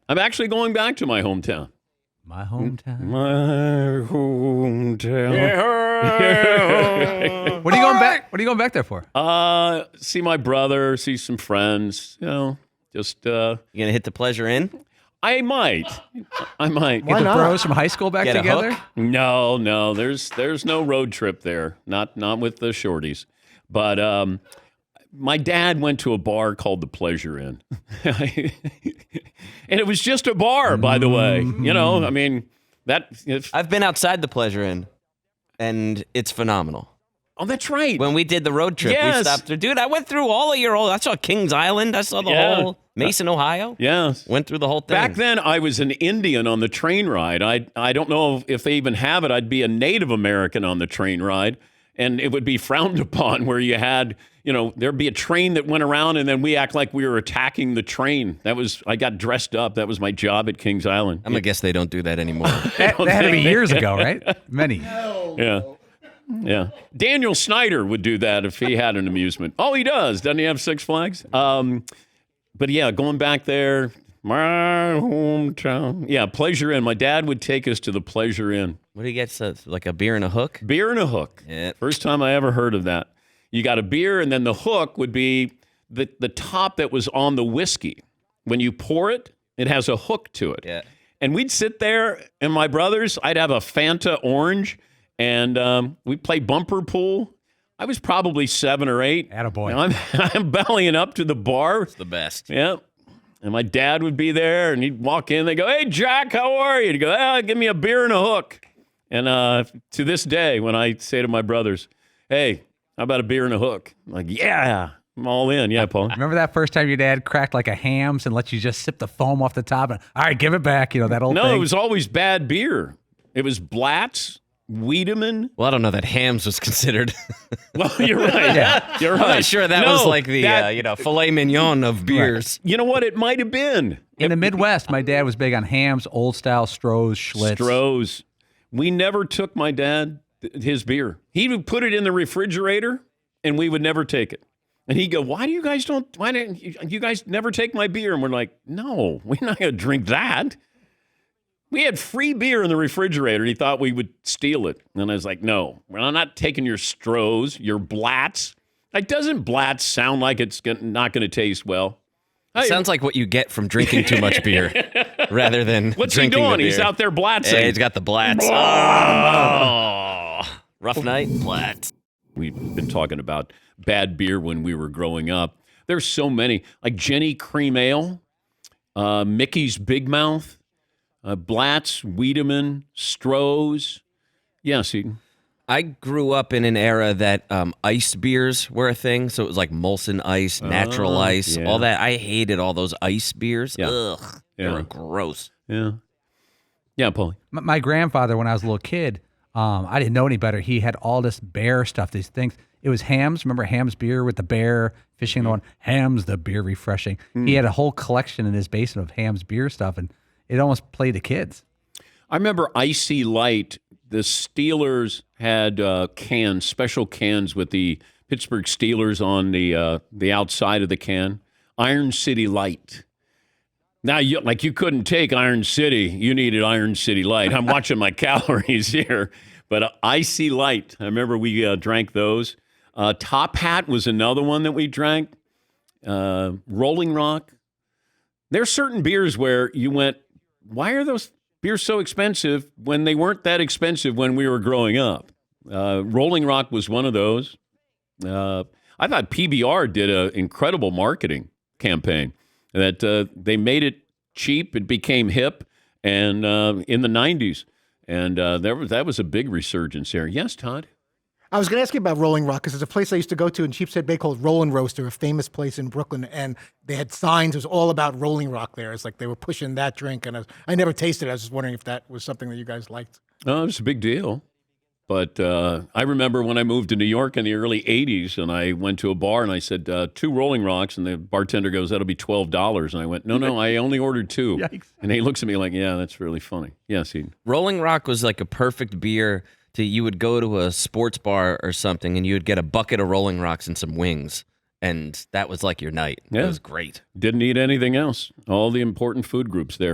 I'm actually going back to my hometown. My hometown. My hometown. What are you going back? What are you going back there for? See my brother, see some friends. Just. You gonna hit the Pleasure Inn? I might. Get the bros from high school back Get a together? hook? No. There's no road trip there. Not with the shorties. But my dad went to a bar called the Pleasure Inn, and it was just a bar, by the way. I mean that. I've been outside the Pleasure Inn, and it's phenomenal. Oh, that's right. When we did the road trip, we stopped there. Dude, I went through all of your old. I saw Kings Island. I saw the whole Mason, Ohio. Yes. Went through the whole thing. Back then, I was an Indian on the train ride. I don't know if they even have it. I'd be a Native American on the train ride, and it would be frowned upon where you had, there'd be a train that went around, and then we act like we were attacking the train. I got dressed up. That was my job at Kings Island. I'm going to guess they don't do that anymore. That had to be years ago, right? Many. Yeah. Daniel Snyder would do that if he had an amusement. Oh, he does. Doesn't he have Six Flags? But yeah, going back there, my hometown. Yeah, Pleasure Inn. My dad would take us to the Pleasure Inn. What do you get? Like a beer and a hook? Beer and a hook. Yeah. First time I ever heard of that. You got a beer, and then the hook would be the top that was on the whiskey. When you pour it, it has a hook to it. Yeah. And we'd sit there, and my brothers, I'd have a Fanta orange, and we'd play bumper pool. I was probably 7 or 8. Attaboy. I'm bellying up to the bar. It's the best. Yeah. And my dad would be there, and he'd walk in. They go, "Hey, Jack, how are you?" He'd go, "Give me a beer and a hook." And to this day, when I say to my brothers, "Hey, how about a beer and a hook?" I'm like, "Yeah, I'm all in." Yeah, Paul. Remember that first time your dad cracked like a Hams and let you just sip the foam off the top? And, all right, give it back. That old thing. No, it was always bad beer. It was Blatz, Wiedemann. Well, I don't know that Hams was considered. Well, you're right. Yeah, you're right. I'm not sure that was like the filet mignon of beers. You know what? It might have been. In the Midwest, my dad was big on Hams, Old Style, Stroh's, Schlitz. Stroh's. We never took my dad his beer. He would put it in the refrigerator, and we would never take it. And he'd go, why didn't you guys never take my beer? And we're like, no, we're not going to drink that. We had free beer in the refrigerator, and he thought we would steal it. And I was like, no, I'm not taking your Stroh's, your Blatz. Like, doesn't Blatz sound like it's not going to taste well? It sounds like what you get from drinking too much beer rather than What's he drinking doing? the beer. He's out there blatzing. Hey, he's got the Blatz. Oh, rough night, Blatz. We've been talking about bad beer when we were growing up. There's so many, like Jenny Cream Ale, Mickey's Big Mouth, Blatz, Wiedemann, Stroh's. Yeah, see. I grew up in an era that ice beers were a thing. So it was like Molson Ice, Natural Ice, all that. I hated all those ice beers. Yeah. Ugh, they were gross. Yeah. Yeah, Paulie. My grandfather, when I was a little kid, I didn't know any better. He had all this bear stuff, these things. It was Hams. Remember Hams beer with the bear fishing on Hams, the beer refreshing. He had a whole collection in his basement of Hams beer stuff, and it almost played to kids. I remember Icy Light. The Steelers had special cans with the Pittsburgh Steelers on the outside of the can. Iron City Light. Now, you couldn't take Iron City. You needed Iron City Light. I'm watching my calories here. But Icy Light, I remember we drank those. Top Hat was another one that we drank. Rolling Rock. There's certain beers where you went, why are those beers so expensive when they weren't that expensive when we were growing up? Rolling Rock was one of those. I thought PBR did an incredible marketing campaign that they made it cheap. It became hip and in the 90s. And that was a big resurgence there. Yes, Todd? I was going to ask you about Rolling Rock because there's a place I used to go to in Sheepshead Bay called Rollin' Roaster, a famous place in Brooklyn, and they had signs. It was all about Rolling Rock there. It's like they were pushing that drink, and I never tasted it. I was just wondering if that was something that you guys liked. Oh, it was a big deal. But I remember when I moved to New York in the early 80s, and I went to a bar, and I said, 2 Rolling Rocks, and the bartender goes, that'll be $12. And I went, no, I only ordered 2. Yikes. And he looks at me like, yeah, that's really funny. Yes, Rolling Rock was like a perfect beer you would go to a sports bar or something, and you would get a bucket of Rolling Rocks and some wings, and that was like your night. Yeah. It was great. Didn't eat anything else. All the important food groups there.